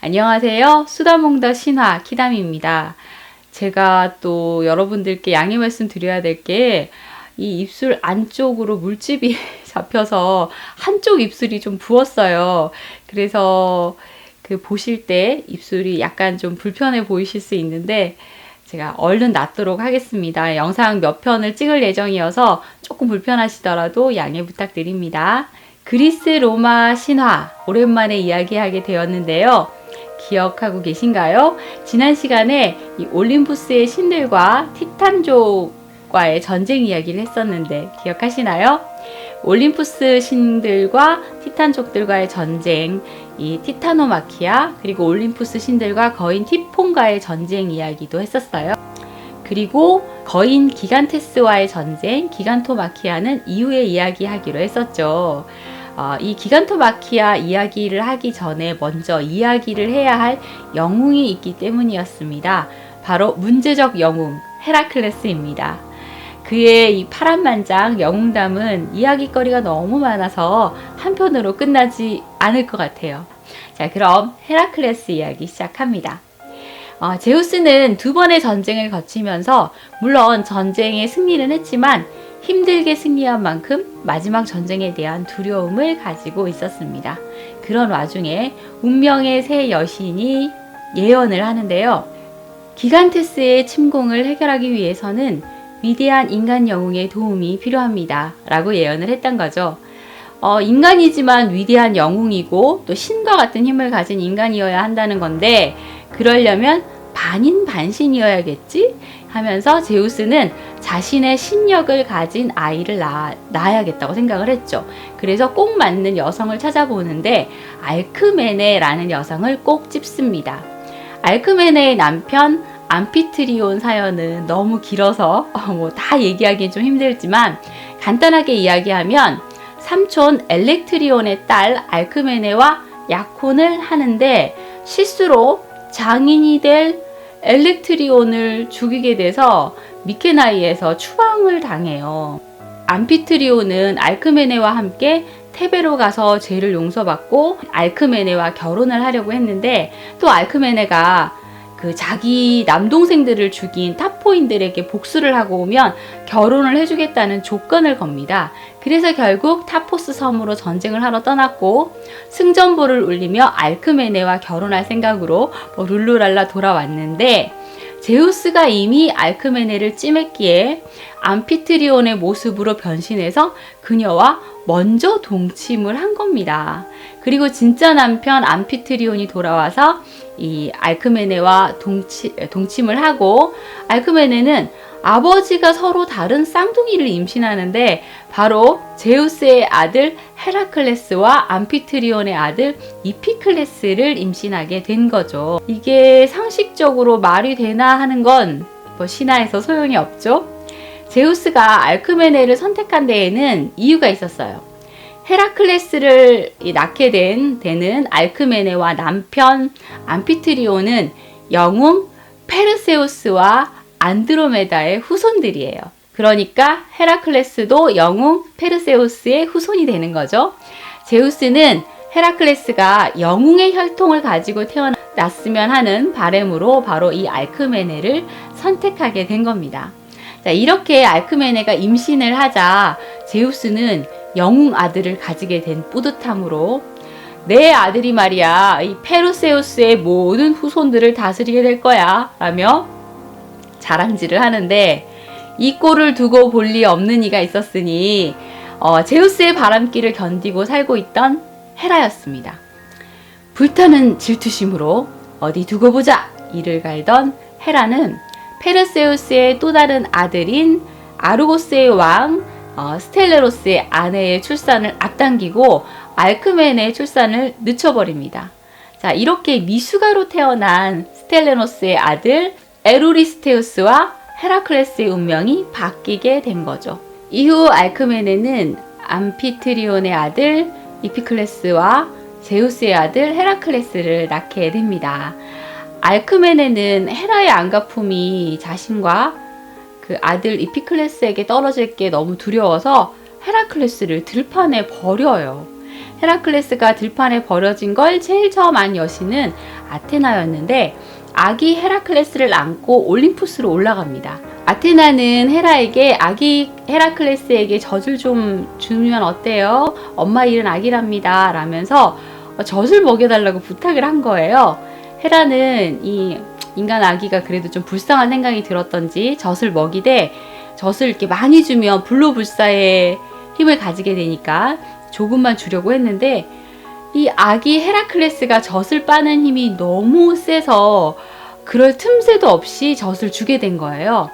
안녕하세요. 수다몽다 신화 키담입니다. 제가 또 여러분들께 양해 말씀 드려야 될 게 이 입술 안쪽으로 물집이 잡혀서 한쪽 입술이 좀 부었어요. 그래서 그 보실 때 입술이 약간 좀 불편해 보이실 수 있는데 제가 얼른 낫도록 하겠습니다. 영상 몇 편을 찍을 예정이어서 조금 불편하시더라도 양해 부탁드립니다. 그리스 로마 신화 오랜만에 이야기하게 되었는데요. 기억하고 계신가요? 지난 시간에 이 올림푸스의 신들과 티탄족과의 전쟁 이야기를 했었는데 기억하시나요? 올림푸스 신들과 티탄족들과의 전쟁, 이 티타노마키아 그리고 올림푸스 신들과 거인 티폰과의 전쟁 이야기도 했었어요. 그리고 거인 기간테스와의 전쟁, 기간토마키아는 이후에 이야기하기로 했었죠. 이 기간토마키아 이야기를 하기 전에 먼저 이야기를 해야 할 영웅이 있기 때문이었습니다. 바로 문제적 영웅 헤라클레스입니다. 그의 이 파란만장 영웅담은 이야기거리가 너무 많아서 한 편으로 끝나지 않을 것 같아요. 자, 그럼 헤라클레스 이야기 시작합니다. 제우스는 두 번의 전쟁을 거치면서 물론 전쟁에 승리는 했지만 힘들게 승리한 만큼 마지막 전쟁에 대한 두려움을 가지고 있었습니다. 그런 와중에 운명의 새 여신이 예언을 하는데요. 기간테스의 침공을 해결하기 위해서는 위대한 인간 영웅의 도움이 필요합니다. 라고 예언을 했던 거죠. 인간이지만 위대한 영웅이고 또 신과 같은 힘을 가진 인간이어야 한다는 건데 그러려면 반인반신이어야겠지? 하면서 제우스는 자신의 신력을 가진 아이를 낳아야겠다고 생각을 했죠. 그래서 꼭 맞는 여성을 찾아보는데 알크메네라는 여성을 꼭 찝습니다. 알크메네의 남편 암피트리온 사연은 너무 길어서 다 얘기하기는 좀 힘들지만 간단하게 이야기하면 삼촌 엘렉트리온의 딸 알크메네와 약혼을 하는데 실수로 장인이 될 엘렉트리온을 죽이게 돼서 미케나이에서 추방을 당해요. 암피트리온은 알크메네와 함께 테베로 가서 죄를 용서받고 알크메네와 결혼을 하려고 했는데 또 알크메네가 그 자기 남동생들을 죽인 타포인들에게 복수를 하고 오면 결혼을 해주겠다는 조건을 겁니다. 그래서 결국 타포스 섬으로 전쟁을 하러 떠났고 승전보를 울리며 알크메네와 결혼할 생각으로 룰루랄라 돌아왔는데 제우스가 이미 알크메네를 찜했기에 암피트리온의 모습으로 변신해서 그녀와 먼저 동침을 한 겁니다. 그리고 진짜 남편 암피트리온이 돌아와서 이 알크메네와 동침을 하고 알크메네는 아버지가 서로 다른 쌍둥이를 임신하는데 바로 제우스의 아들 헤라클레스와 암피트리온의 아들 이피클레스를 임신하게 된 거죠. 이게 상식적으로 말이 되나 하는 건 신화에서 소용이 없죠. 제우스가 알크메네를 선택한 데에는 이유가 있었어요. 헤라클레스를 낳게 되는 알크메네와 남편 암피트리온은 영웅 페르세우스와 안드로메다의 후손들이에요. 그러니까 헤라클레스도 영웅 페르세우스의 후손이 되는 거죠. 제우스는 헤라클레스가 영웅의 혈통을 가지고 태어났으면 하는 바람으로 바로 이 알크메네를 선택하게 된 겁니다. 자, 이렇게 알크메네가 임신을 하자 제우스는 영웅 아들을 가지게 된 뿌듯함으로 내 아들이 말이야 이 페르세우스의 모든 후손들을 다스리게 될 거야 라며 자랑질을 하는데 이 꼴을 두고 볼 리 없는 이가 있었으니 제우스의 바람길을 견디고 살고 있던 헤라였습니다. 불타는 질투심으로 어디 두고 보자 이를 갈던 헤라는 페르세우스의 또 다른 아들인 아르고스의 왕 스텔레로스의 아내의 출산을 앞당기고 알크메네의 출산을 늦춰버립니다. 자, 이렇게 미숙아로 태어난 스텔레노스의 아들 에루리스테우스와 헤라클레스의 운명이 바뀌게 된 거죠. 이후 알크메네는 암피트리온의 아들 이피클레스와 제우스의 아들 헤라클레스를 낳게 됩니다. 알크메네는 헤라의 안가품이 자신과 그 아들 이피클레스에게 떨어질 게 너무 두려워서 헤라클레스를 들판에 버려요. 헤라클레스가 들판에 버려진 걸 제일 처음 안 여신은 아테나였는데 아기 헤라클레스를 안고 올림푸스로 올라갑니다. 아테나는 헤라에게 아기 헤라클레스에게 젖을 좀 주면 어때요? 엄마 일은 아기랍니다. 라면서 젖을 먹여달라고 부탁을 한 거예요. 헤라는 이 인간 아기가 그래도 좀 불쌍한 생각이 들었던지 젖을 먹이되 젖을 이렇게 많이 주면 불로불사의 힘을 가지게 되니까 조금만 주려고 했는데 이 아기 헤라클레스가 젖을 빠는 힘이 너무 세서 그럴 틈새도 없이 젖을 주게 된 거예요.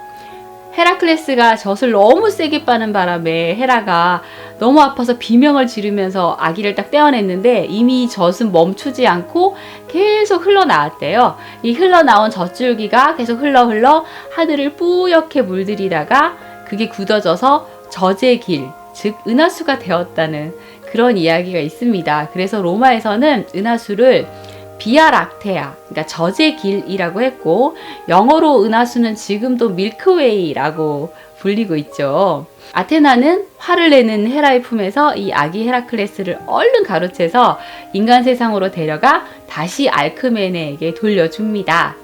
헤라클레스가 젖을 너무 세게 빠는 바람에 헤라가 너무 아파서 비명을 지르면서 아기를 딱 떼어냈는데 이미 젖은 멈추지 않고 계속 흘러나왔대요. 이 흘러나온 젖줄기가 계속 흘러 하늘을 뿌옇게 물들이다가 그게 굳어져서 젖의 길, 즉 은하수가 되었다는 그런 이야기가 있습니다. 그래서 로마에서는 은하수를 비아락테아, 그러니까 젖의 길이라고 했고 영어로 은하수는 지금도 밀크웨이라고 불리고 있죠. 아테나는 화를 내는 헤라의 품에서 이 아기 헤라클레스를 얼른 가로채서 인간 세상으로 데려가 다시 알크메네에게 돌려줍니다.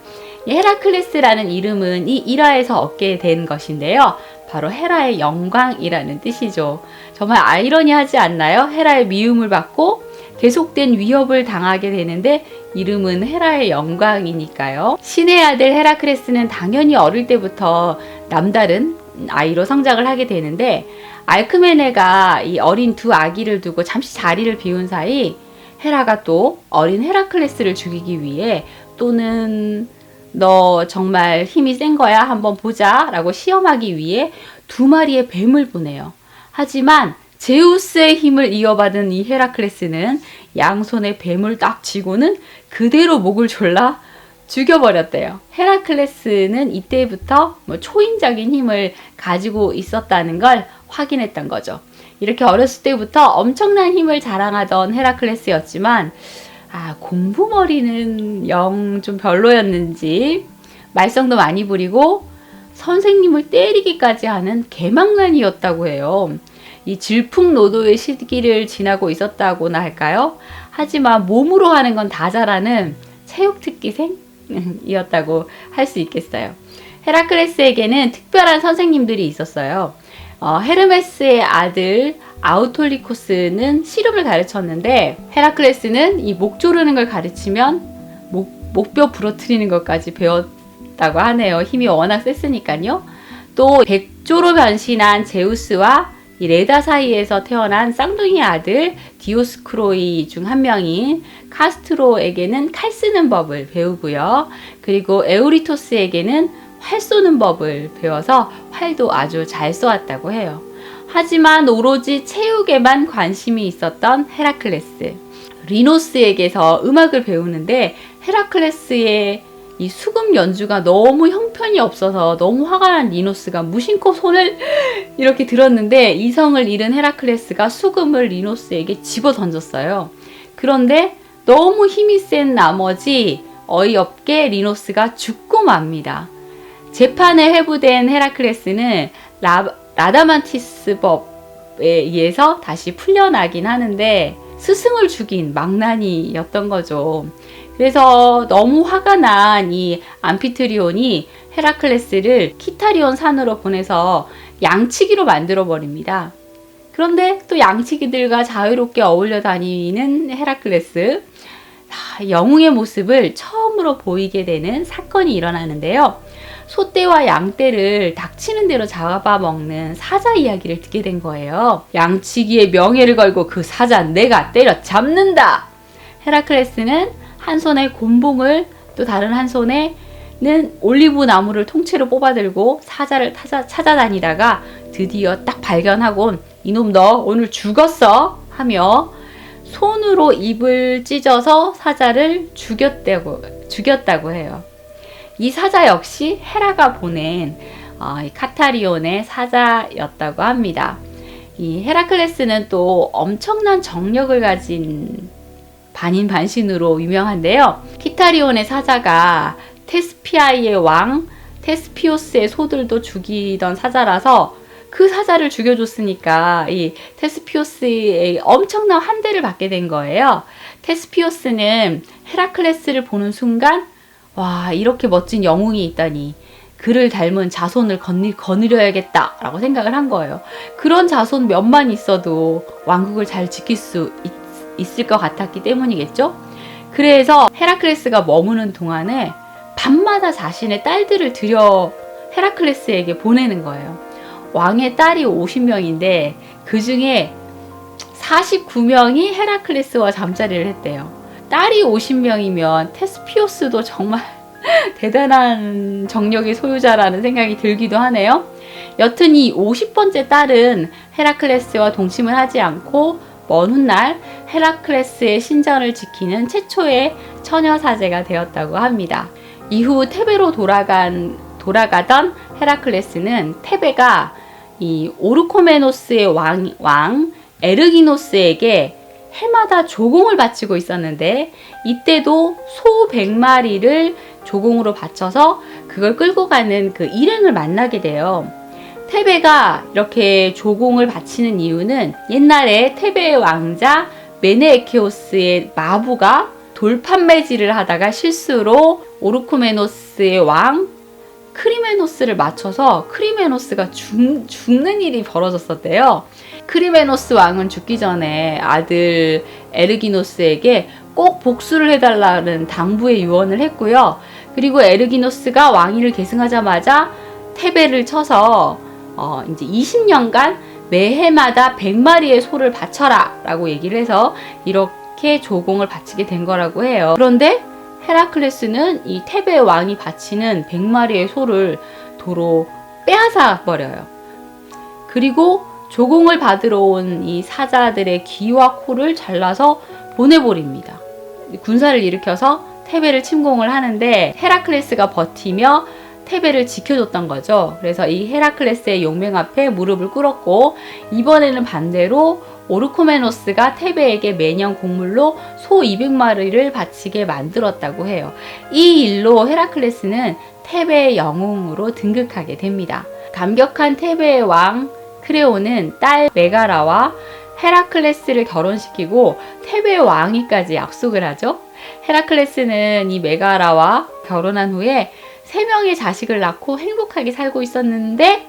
이 헤라클레스라는 이름은 이 일화에서 얻게 된 것인데요. 바로 헤라의 영광이라는 뜻이죠. 정말 아이러니하지 않나요? 헤라의 미움을 받고 계속된 위협을 당하게 되는데 이름은 헤라의 영광이니까요. 신의 아들 헤라클레스는 당연히 어릴 때부터 남다른 아이로 성장을 하게 되는데 알크메네가 이 어린 두 아기를 두고 잠시 자리를 비운 사이 헤라가 또 어린 헤라클레스를 죽이기 위해 또는 너 정말 힘이 센 거야? 한번 보자 라고 시험하기 위해 두 마리의 뱀을 보내요. 하지만 제우스의 힘을 이어받은 이 헤라클레스는 양손에 뱀을 딱 쥐고는 그대로 목을 졸라 죽여버렸대요. 헤라클레스는 이때부터 초인적인 힘을 가지고 있었다는 걸 확인했던 거죠. 이렇게 어렸을 때부터 엄청난 힘을 자랑하던 헤라클레스였지만 공부머리는 영 좀 별로였는지 말썽도 많이 부리고 선생님을 때리기까지 하는 개망난이었다고 해요. 이 질풍노도의 시기를 지나고 있었다고나 할까요? 하지만 몸으로 하는 건 다 잘하는 체육특기생이었다고 할 수 있겠어요. 헤라클레스에게는 특별한 선생님들이 있었어요. 헤르메스의 아들 아우톨리코스는 씨름을 가르쳤는데 헤라클레스는 이 목 조르는 걸 가르치면 목뼈 부러뜨리는 것까지 배웠다고 하네요. 힘이 워낙 셌으니까요. 또 백조로 변신한 제우스와 이 레다 사이에서 태어난 쌍둥이 아들 디오스크로이 중 한 명인 카스트로에게는 칼 쓰는 법을 배우고요. 그리고 에우리토스에게는 활 쏘는 법을 배워서 활도 아주 잘 쏘았다고 해요. 하지만 오로지 체육에만 관심이 있었던 헤라클레스. 리노스에게서 음악을 배우는데 헤라클레스의 이 수금 연주가 너무 형편이 없어서 너무 화가 난 리노스가 무심코 손을 이렇게 들었는데 이성을 잃은 헤라클레스가 수금을 리노스에게 집어 던졌어요. 그런데 너무 힘이 센 나머지 어이없게 리노스가 죽고 맙니다. 재판에 회부된 헤라클레스는 라다만티스 법에 의해서 다시 풀려나긴 하는데 스승을 죽인 망나니였던 거죠. 그래서 너무 화가 난 이 암피트리온이 헤라클레스를 키타리온 산으로 보내서 양치기로 만들어 버립니다. 그런데 또 양치기들과 자유롭게 어울려 다니는 헤라클레스, 영웅의 모습을 처음으로 보이게 되는 사건이 일어나는데요. 소떼와 양떼를 닥치는 대로 잡아먹는 사자 이야기를 듣게 된 거예요. 양치기의 명예를 걸고 그 사자 내가 때려잡는다! 헤라클레스는 한 손에 곤봉을 또 다른 한 손에는 올리브 나무를 통째로 뽑아들고 사자를 찾아다니다가 드디어 딱 발견하곤 이놈 너 오늘 죽었어! 하며 손으로 입을 찢어서 사자를 죽였다고 해요. 이 사자 역시 헤라가 보낸 카타리온의 사자였다고 합니다. 이 헤라클레스는 또 엄청난 정력을 가진 반인반신으로 유명한데요. 키타리온의 사자가 테스피아의 왕 테스피오스의 소들도 죽이던 사자라서 그 사자를 죽여줬으니까 이 테스피오스의 엄청난 환대를 받게 된 거예요. 테스피오스는 헤라클레스를 보는 순간 와, 이렇게 멋진 영웅이 있다니 그를 닮은 자손을 거느려야겠다라고 생각을 한 거예요. 그런 자손 몇만 있어도 왕국을 잘 지킬 수 있을 것 같았기 때문이겠죠. 그래서 헤라클레스가 머무는 동안에 밤마다 자신의 딸들을 들여 헤라클레스에게 보내는 거예요. 왕의 딸이 50명인데 그 중에 49명이 헤라클레스와 잠자리를 했대요. 딸이 50명이면 테스피오스도 정말 대단한 정력의 소유자라는 생각이 들기도 하네요. 여튼 이 50번째 딸은 헤라클레스와 동침을 하지 않고 먼 훗날 헤라클레스의 신전을 지키는 최초의 처녀 사제가 되었다고 합니다. 이후 테베로 돌아가던 헤라클레스는 테베가 이 오르코메노스의 왕 에르기노스에게 해마다 조공을 바치고 있었는데 이때도 소 100마리를 조공으로 바쳐서 그걸 끌고 가는 그 일행을 만나게 돼요. 테베가 이렇게 조공을 바치는 이유는 옛날에 테베의 왕자 메네에케오스의 마부가 돌판 매질을 하다가 실수로 오르코메노스의 왕 크리메노스를 맞춰서 크리메노스가 죽는 일이 벌어졌었대요. 크리메노스 왕은 죽기 전에 아들 에르기노스에게 꼭 복수를 해달라는 당부의 유언을 했고요. 그리고 에르기노스가 왕위를 계승하자마자 테베를 쳐서 이제 20년간 매해마다 100마리의 소를 바쳐라 라고 얘기를 해서 이렇게 조공을 바치게 된 거라고 해요. 그런데 헤라클레스는 이 테베 왕이 바치는 100마리의 소를 도로 빼앗아 버려요. 그리고 조공을 받으러 온 이 사자들의 귀와 코를 잘라서 보내버립니다. 군사를 일으켜서 테베를 침공을 하는데 헤라클레스가 버티며 테베를 지켜줬던 거죠. 그래서 이 헤라클레스의 용맹 앞에 무릎을 꿇었고 이번에는 반대로 오르코메노스가 테베에게 매년 곡물로 소 200마리를 바치게 만들었다고 해요. 이 일로 헤라클레스는 테베의 영웅으로 등극하게 됩니다. 감격한 테베의 왕 크레오는 딸 메가라와 헤라클레스를 결혼시키고 테베의 왕위까지 약속을 하죠. 헤라클레스는 이 메가라와 결혼한 후에 3명의 자식을 낳고 행복하게 살고 있었는데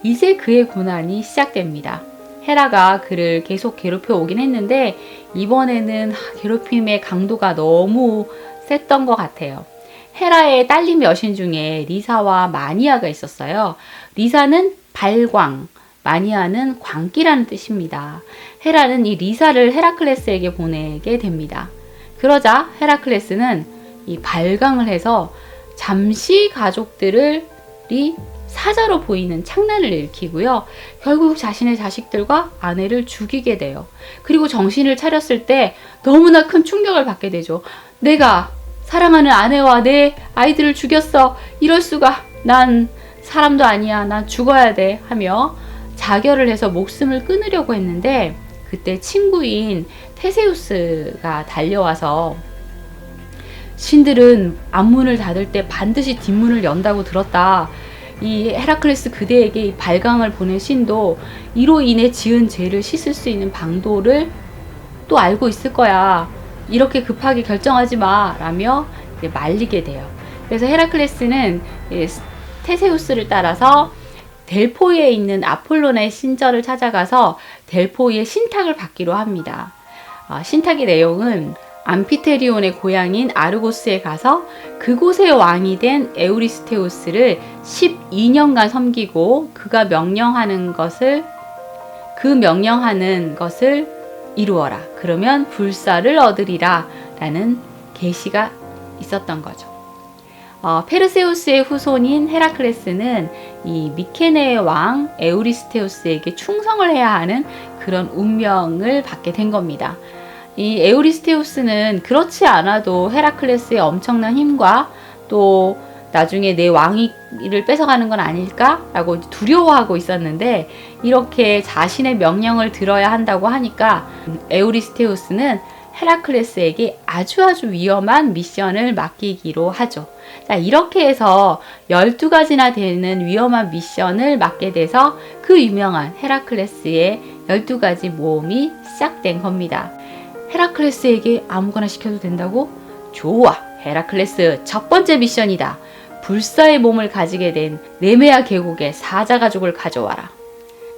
이제 그의 고난이 시작됩니다. 헤라가 그를 계속 괴롭혀 오긴 했는데 이번에는 괴롭힘의 강도가 너무 셌던 것 같아요. 헤라의 딸림 여신 중에 리사와 마니아가 있었어요. 리사는 발광, 마니아는 광기라는 뜻입니다. 헤라는 이 리사를 헤라클레스에게 보내게 됩니다. 그러자 헤라클레스는 이 발광을 해서 잠시 가족들이 사자로 보이는 창난을 일으키고요. 결국 자신의 자식들과 아내를 죽이게 돼요. 그리고 정신을 차렸을 때 너무나 큰 충격을 받게 되죠. 내가 사랑하는 아내와 내 아이들을 죽였어. 이럴 수가. 난 사람도 아니야. 난 죽어야 돼. 하며 자결을 해서 목숨을 끊으려고 했는데 그때 친구인 테세우스가 달려와서 신들은 앞문을 닫을 때 반드시 뒷문을 연다고 들었다. 이 헤라클레스 그대에게 발광을 보낸 신도 이로 인해 지은 죄를 씻을 수 있는 방도를 또 알고 있을 거야. 이렇게 급하게 결정하지 마. 라며 말리게 돼요. 그래서 헤라클레스는 테세우스를 따라서 델포이에 있는 아폴론의 신전을 찾아가서 델포이의 신탁을 받기로 합니다. 신탁의 내용은 암피테리온의 고향인 아르고스에 가서 그곳의 왕이 된 에우리스테우스를 12년간 섬기고 그가 명령하는 것을 이루어라. 그러면 불사를 얻으리라 라는 계시가 있었던 거죠. 페르세우스의 후손인 헤라클레스는 이 미케네의 왕 에우리스테우스에게 충성을 해야 하는 그런 운명을 받게 된 겁니다. 이 에우리스테우스는 그렇지 않아도 헤라클레스의 엄청난 힘과 또 나중에 내 왕위를 뺏어가는 건 아닐까라고 두려워하고 있었는데 이렇게 자신의 명령을 들어야 한다고 하니까 에우리스테우스는 헤라클레스에게 아주 위험한 미션을 맡기기로 하죠. 자, 이렇게 해서 12가지나 되는 위험한 미션을 맡게 돼서 그 유명한 헤라클레스의 12가지 모험이 시작된 겁니다. 헤라클레스에게 아무거나 시켜도 된다고? 좋아! 헤라클레스 첫 번째 미션이다. 불사의 몸을 가지게 된 네메아 계곡의 사자 가죽을 가져와라.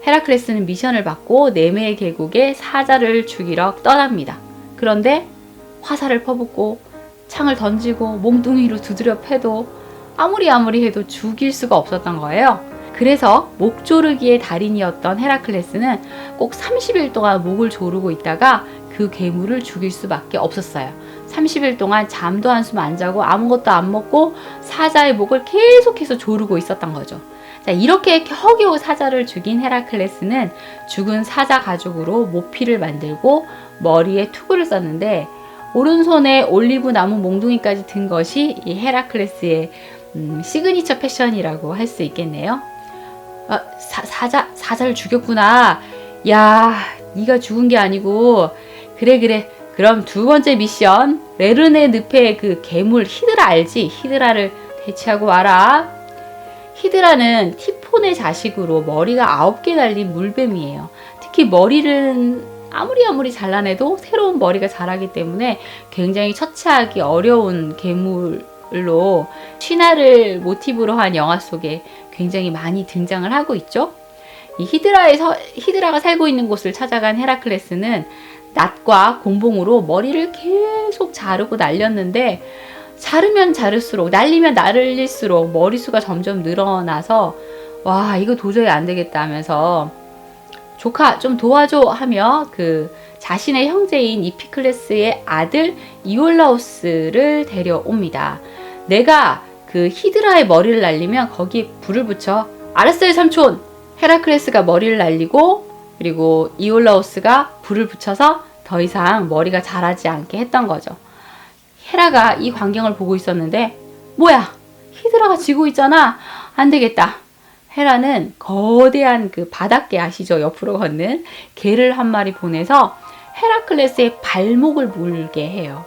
헤라클레스는 미션을 받고 네메아 계곡의 사자를 죽이러 떠납니다. 그런데 화살을 퍼붓고 창을 던지고 몽둥이로 두드려 패도 아무리 해도 죽일 수가 없었던 거예요. 그래서 목 조르기의 달인이었던 헤라클레스는 꼭 30일 동안 목을 조르고 있다가 그 괴물을 죽일 수밖에 없었어요. 30일 동안 잠도 한숨 안 자고 아무것도 안 먹고 사자의 목을 계속해서 조르고 있었던 거죠. 자, 이렇게 겨우겨우 사자를 죽인 헤라클레스는 죽은 사자 가죽으로 모피를 만들고 머리에 투구를 썼는데 오른손에 올리브 나무 몽둥이까지 든 것이 이 헤라클레스의 시그니처 패션이라고 할 수 있겠네요. 사자를 죽였구나. 야, 네가 죽은 게 아니고 그래. 그럼 두 번째 미션, 레르네 늪의 그 괴물 히드라 알지? 히드라를 대체하고 와라. 히드라는 티폰의 자식으로 머리가 9개 달린 물뱀이에요. 특히 머리를 아무리 잘라내도 새로운 머리가 자라기 때문에 굉장히 처치하기 어려운 괴물로 신화를 모티브로 한 영화 속에 굉장히 많이 등장을 하고 있죠. 이 히드라가 살고 있는 곳을 찾아간 헤라클레스는 낫과 곤봉으로 머리를 계속 자르고 날렸는데 자르면 자를수록 날리면 날릴수록 머리수가 점점 늘어나서 와, 이거 도저히 안 되겠다 하면서 조카 좀 도와줘 하며 그 자신의 형제인 이피클레스의 아들 이올라우스를 데려옵니다. 내가 그 히드라의 머리를 날리면 거기에 불을 붙여. 알았어요, 삼촌. 헤라클레스가 머리를 날리고 그리고 이올라우스가 불을 붙여서 더 이상 머리가 자라지 않게 했던 거죠. 헤라가 이 광경을 보고 있었는데 뭐야, 히드라가 지고 있잖아. 안 되겠다. 헤라는 거대한 그 바닷개 아시죠? 옆으로 걷는 개를 한 마리 보내서 헤라클레스의 발목을 물게 해요.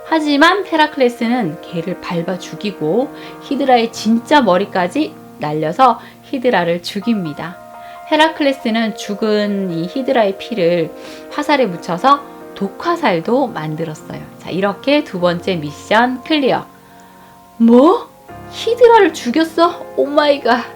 하지만 헤라클레스는 개를 밟아 죽이고 히드라의 진짜 머리까지 날려서 히드라를 죽입니다. 헤라클레스는 죽은 이 히드라의 피를 화살에 묻혀서 독화살도 만들었어요. 자, 이렇게 두 번째 미션 클리어. 뭐? 히드라를 죽였어? 오마이갓.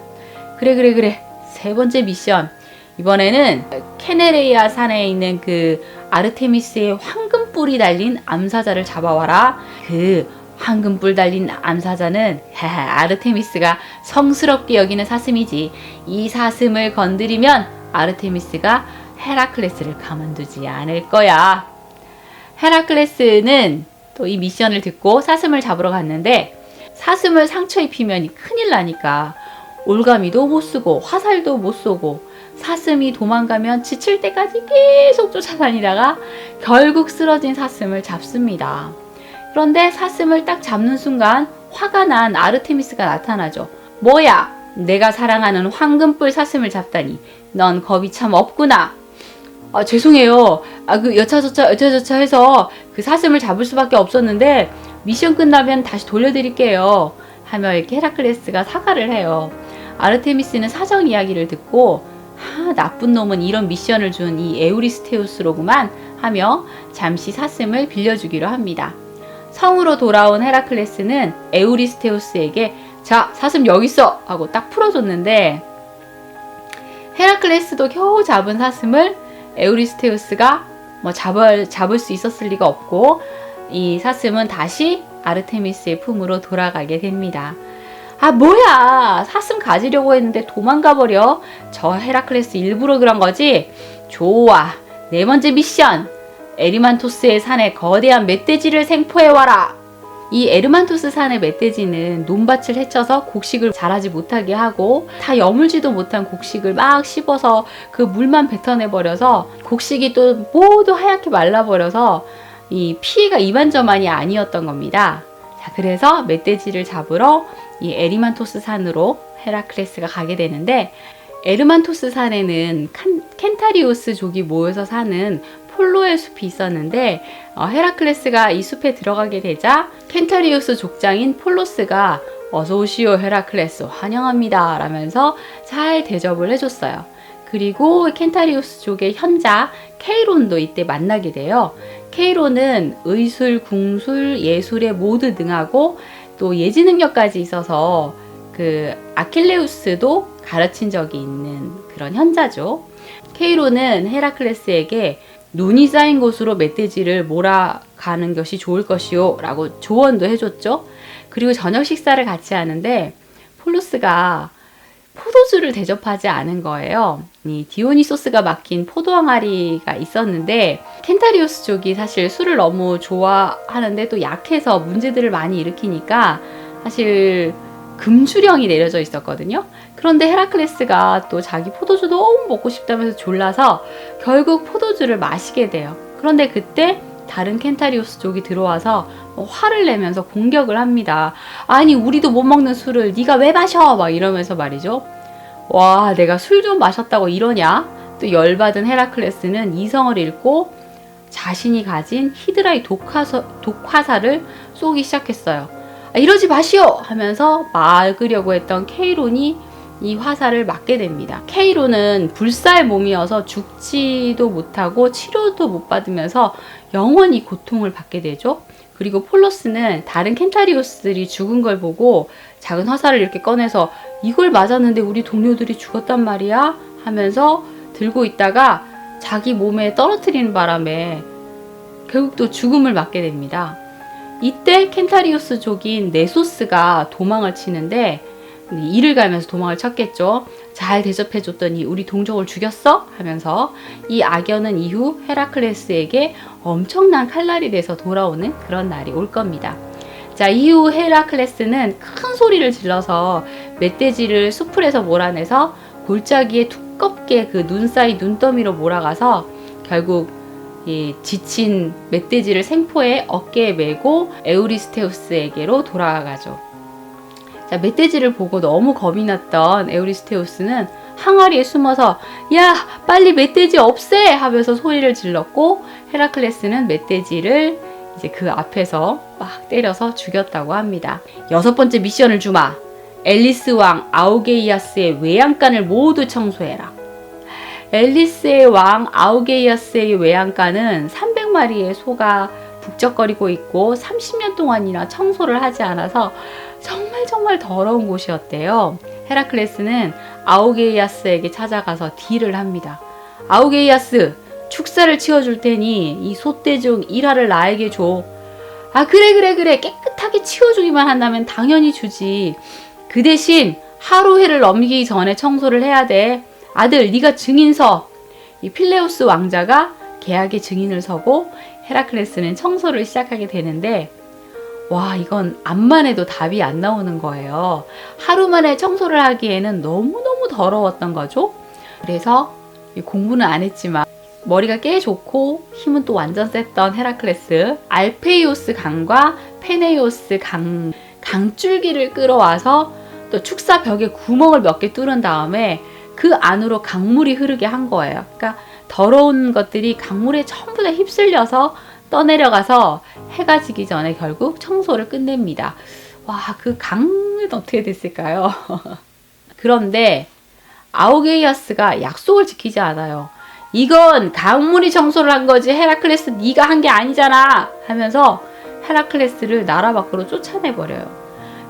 그래. 세 번째 미션. 이번에는 케네레이아 산에 있는 그 아르테미스의 황금뿔이 달린 암사자를 잡아와라. 그 황금뿔 달린 암사자는 아르테미스가 성스럽게 여기는 사슴이지. 이 사슴을 건드리면 아르테미스가 헤라클레스를 가만두지 않을 거야. 헤라클레스는 또 이 미션을 듣고 사슴을 잡으러 갔는데 사슴을 상처 입히면 큰일 나니까 올가미도 못 쓰고 화살도 못 쏘고 사슴이 도망가면 지칠 때까지 계속 쫓아다니다가 결국 쓰러진 사슴을 잡습니다. 그런데 사슴을 딱 잡는 순간 화가 난 아르테미스가 나타나죠. 뭐야, 내가 사랑하는 황금뿔 사슴을 잡다니 넌 겁이 참 없구나. 죄송해요. 그 여차저차 해서 그 사슴을 잡을 수밖에 없었는데 미션 끝나면 다시 돌려드릴게요 하며 이렇게 헤라클레스가 사과를 해요. 아르테미스는 사정 이야기를 듣고 나쁜 놈은 이런 미션을 준 이 에우리스테우스로구만 하며 잠시 사슴을 빌려주기로 합니다. 성으로 돌아온 헤라클레스는 에우리스테우스에게 자, 사슴 여기 있어 하고 딱 풀어줬는데 헤라클레스도 겨우 잡은 사슴을 에우리스테우스가 잡을 수 있었을 리가 없고 이 사슴은 다시 아르테미스의 품으로 돌아가게 됩니다. 뭐야, 사슴 가지려고 했는데 도망가 버려. 저 헤라클레스 일부러 그런 거지? 좋아, 네 번째 미션. 에리만토스의 산에 거대한 멧돼지를 생포해와라. 이 에르만토스 산의 멧돼지는 논밭을 헤쳐서 곡식을 자라지 못하게 하고 다 여물지도 못한 곡식을 막 씹어서 그 물만 뱉어내버려서 곡식이 또 모두 하얗게 말라버려서 이 피해가 이만저만이 아니었던 겁니다. 자, 그래서 멧돼지를 잡으러 이 에리만토스 산으로 헤라클레스가 가게 되는데 에르만토스 산에는 켄타리우스 족이 모여서 사는 폴로의 숲이 있었는데 헤라클레스가 이 숲에 들어가게 되자 켄타리우스 족장인 폴로스가 어서 오시오 헤라클레스 환영합니다 라면서 잘 대접을 해줬어요. 그리고 켄타리우스 족의 현자 케이론도 이때 만나게 돼요. 케이론은 의술, 궁술, 예술에 모두 능하고 또 예지 능력까지 있어서 그 아킬레우스도 가르친 적이 있는 그런 현자죠. 케이론은 헤라클레스에게 눈이 쌓인 곳으로 멧돼지를 몰아가는 것이 좋을 것이요 라고 조언도 해줬죠. 그리고 저녁 식사를 같이 하는데 폴로스가 포도주를 대접하지 않은 거예요. 이 디오니소스가 맡긴 포도 항아리가 있었는데 켄타리우스 족이 사실 술을 너무 좋아하는데 또 약해서 문제들을 많이 일으키니까 사실 금주령이 내려져 있었거든요. 그런데 헤라클레스가 또 자기 포도주 너무 먹고 싶다면서 졸라서 결국 포도주를 마시게 돼요. 그런데 그때 다른 켄타리우스 족이 들어와서 화를 내면서 공격을 합니다. 아니 우리도 못 먹는 술을 네가 왜 마셔? 막 이러면서 말이죠. 와 내가 술 좀 마셨다고 이러냐? 또 열받은 헤라클레스는 이성을 잃고 자신이 가진 히드라의 독화살을 쏘기 시작했어요. 이러지 마시오! 하면서 막으려고 했던 케이론이 이 화살을 맞게 됩니다. 케이론은 불사의 몸이어서 죽지도 못하고 치료도 못 받으면서 영원히 고통을 받게 되죠. 그리고 폴로스는 다른 켄타리우스들이 죽은 걸 보고 작은 화살을 이렇게 꺼내서 이걸 맞았는데 우리 동료들이 죽었단 말이야? 하면서 들고 있다가 자기 몸에 떨어뜨리는 바람에 결국 또 죽음을 맞게 됩니다. 이때 켄타리우스 족인 네소스가 도망을 치는데 이를 갈면서 도망을 쳤겠죠. 잘 대접해줬더니 우리 동족을 죽였어? 하면서 이 악연은 이후 헤라클레스에게 엄청난 칼날이 돼서 돌아오는 그런 날이 올 겁니다. 자, 이후 헤라클레스는 큰 소리를 질러서 멧돼지를 수풀에서 몰아내서 골짜기에 두껍게 그 눈 사이 눈더미로 몰아가서 결국 이 지친 멧돼지를 생포해 어깨에 메고 에우리스테우스에게로 돌아가죠. 자, 멧돼지를 보고 너무 겁이 났던 에우리스테우스는 항아리에 숨어서 야 빨리 멧돼지 없애 하면서 소리를 질렀고 헤라클레스는 멧돼지를 이제 그 앞에서 막 때려서 죽였다고 합니다. 6번째 미션을 주마. 앨리스 왕 아우게이아스의 외양간을 모두 청소해라. 앨리스의 왕 아우게이아스의 외양간은 300마리의 소가 북적거리고 있고 30년 동안이나 청소를 하지 않아서 정말 더러운 곳이었대요. 헤라클레스는 아우게이아스에게 찾아가서 딜을 합니다. 아우게이아스, 축사를 치워줄 테니 이 소떼중 1화를 나에게 줘. 아 그래 깨끗하게 치워주기만 한다면 당연히 주지. 그 대신 하루해를 넘기기 전에 청소를 해야 돼. 아들 네가 증인 서. 이 필레우스 왕자가 계약의 증인을 서고 헤라클레스는 청소를 시작하게 되는데 와 이건 암만 해도 답이 안 나오는 거예요. 하루 만에 청소를 하기에는 너무너무 더러웠던 거죠. 그래서 공부는 안 했지만 머리가 꽤 좋고 힘은 또 완전 셌던 헤라클레스 알페이오스 강과 페네이오스 강줄기를 끌어와서 또 축사 벽에 구멍을 몇 개 뚫은 다음에 그 안으로 강물이 흐르게 한 거예요. 그러니까 더러운 것들이 강물에 전부 다 휩쓸려서 떠내려가서 해가 지기 전에 결국 청소를 끝냅니다. 와, 그 강은 어떻게 됐을까요? 그런데 아우게이아스가 약속을 지키지 않아요. 이건 강물이 청소를 한 거지 헤라클레스 네가 한 게 아니잖아 하면서 헤라클레스를 나라 밖으로 쫓아내버려요.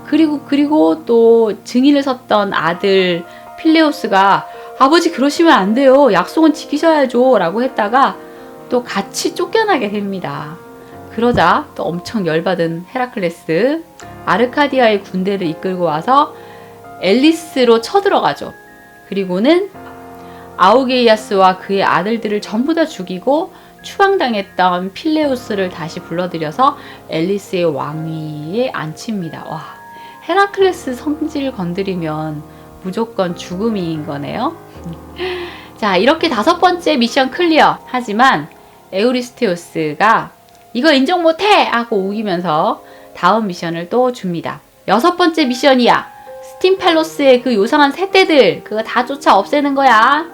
그리고 또 증인을 섰던 아들 필레오스가 아버지 그러시면 안 돼요. 약속은 지키셔야죠 라고 했다가 또 같이 쫓겨나게 됩니다. 그러자 또 엄청 열받은 헤라클레스 아르카디아의 군대를 이끌고 와서 앨리스로 쳐들어가죠. 그리고는 아우게이아스와 그의 아들들을 전부 다 죽이고 추방당했던 필레우스를 다시 불러들여서 앨리스의 왕위에 앉힙니다. 와, 헤라클레스 성질 건드리면 무조건 죽음인 거네요. 자, 이렇게 5번째 미션 클리어. 하지만 에우리스테우스가 이거 인정 못해! 하고 우기면서 다음 미션을 또 줍니다. 6번째 미션이야. 스팀팔로스의 그 요상한 새떼들 그거 다 쫓아 없애는 거야.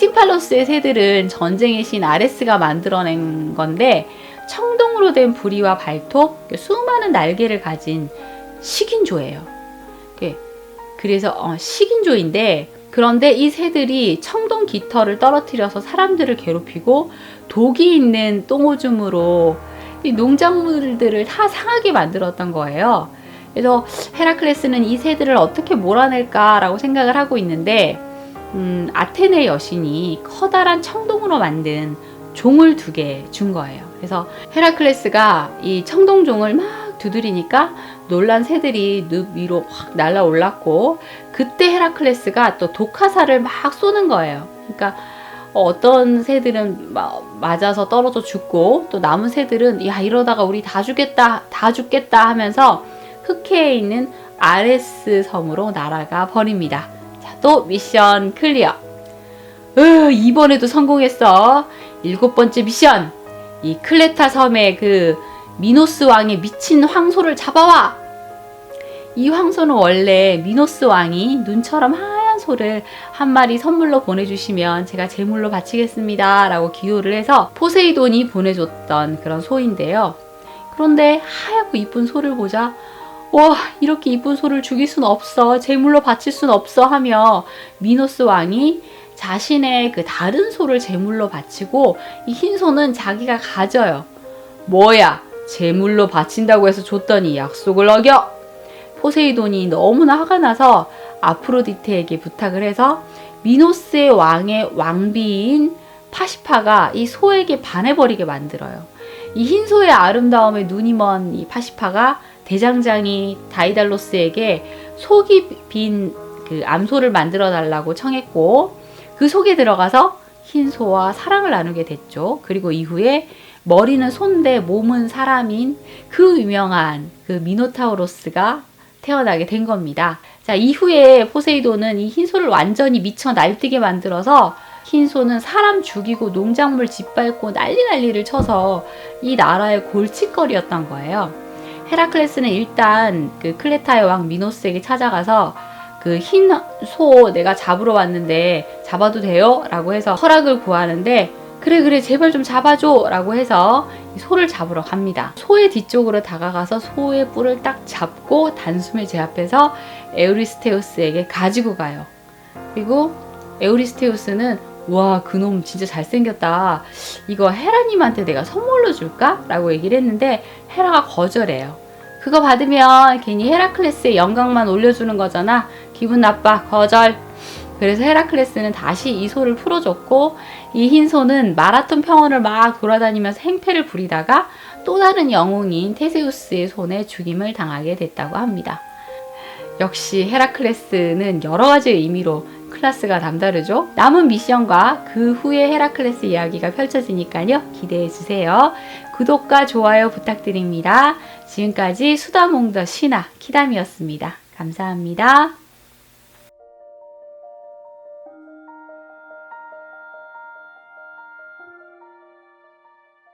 액틴팔로스의 새들은 전쟁의 신 아레스가 만들어낸 건데 청동으로 된 부리와 발톱, 수많은 날개를 가진 식인조예요. 그래서 식인조인데 그런데 이 새들이 청동 깃털을 떨어뜨려서 사람들을 괴롭히고 독이 있는 똥오줌으로 이 농작물들을 다 상하게 만들었던 거예요. 그래서 헤라클레스는 이 새들을 어떻게 몰아낼까라고 생각을 하고 있는데 아테네 여신이 커다란 청동으로 만든 종을 2개 준 거예요. 그래서 헤라클레스가 이 청동종을 막 두드리니까 놀란 새들이 늪 위로 확 날아올랐고 그때 헤라클레스가 또 독화살을 막 쏘는 거예요. 그러니까 어떤 새들은 맞아서 떨어져 죽고 또 남은 새들은 야 이러다가 우리 다 죽겠다 하면서 흑해에 있는 아레스 섬으로 날아가 버립니다. 자, 또 미션 클리어. 이번에도 성공했어. 7번째 미션. 이 클레타 섬의 그 미노스 왕의 미친 황소를 잡아와. 이 황소는 원래 미노스 왕이 눈처럼 하얀 소를 한 마리 선물로 보내주시면 제가 제물로 바치겠습니다 라고 기호를 해서 포세이돈이 보내줬던 그런 소인데요. 그런데 하얗고 이쁜 소를 보자 와 이렇게 이쁜 소를 죽일 순 없어, 제물로 바칠 순 없어 하며 미노스 왕이 자신의 그 다른 소를 제물로 바치고 이 흰 소는 자기가 가져요. 뭐야, 제물로 바친다고 해서 줬더니 약속을 어겨. 포세이돈이 너무나 화가 나서 아프로디테에게 부탁을 해서 미노스의 왕의 왕비인 파시파가 이 소에게 반해버리게 만들어요. 이 흰 소의 아름다움에 눈이 먼 이 파시파가 대장장이 다이달로스에게 속이 빈 그 암소를 만들어 달라고 청했고 그 속에 들어가서 흰 소와 사랑을 나누게 됐죠. 그리고 이후에 머리는 소인데 몸은 사람인 그 유명한 그 미노타우로스가 태어나게 된 겁니다. 자, 이후에 포세이돈은 이 흰소를 완전히 미쳐 날뛰게 만들어서 흰소는 사람 죽이고 농작물 짓밟고 난리를 쳐서 이 나라의 골칫거리였던 거예요. 헤라클레스는 일단 그 클레타의 왕 미노스에게 찾아가서 그 흰 소 내가 잡으러 왔는데 잡아도 돼요? 라고 해서 허락을 구하는데 그래 제발 좀 잡아줘 라고 해서 소를 잡으러 갑니다. 소의 뒤쪽으로 다가가서 소의 뿔을 딱 잡고 단숨에 제압해서 에우리스테우스에게 가지고 가요. 그리고 에우리스테우스는 와 그놈 진짜 잘생겼다, 이거 헤라님한테 내가 선물로 줄까? 라고 얘기를 했는데 헤라가 거절해요. 그거 받으면 괜히 헤라클레스의 영광만 올려주는 거잖아, 기분 나빠, 거절. 그래서 헤라클레스는 다시 이 소를 풀어줬고 이 흰 소는 마라톤 평원을 막 돌아다니면서 행패를 부리다가 또 다른 영웅인 테세우스의 손에 죽임을 당하게 됐다고 합니다. 역시 헤라클레스는 여러 가지 의미로 클래스가 남다르죠. 남은 미션과 그 후에 헤라클레스 이야기가 펼쳐지니까요. 기대해주세요. 구독과 좋아요 부탁드립니다. 지금까지 수다몽더 신화 키담이었습니다. 감사합니다.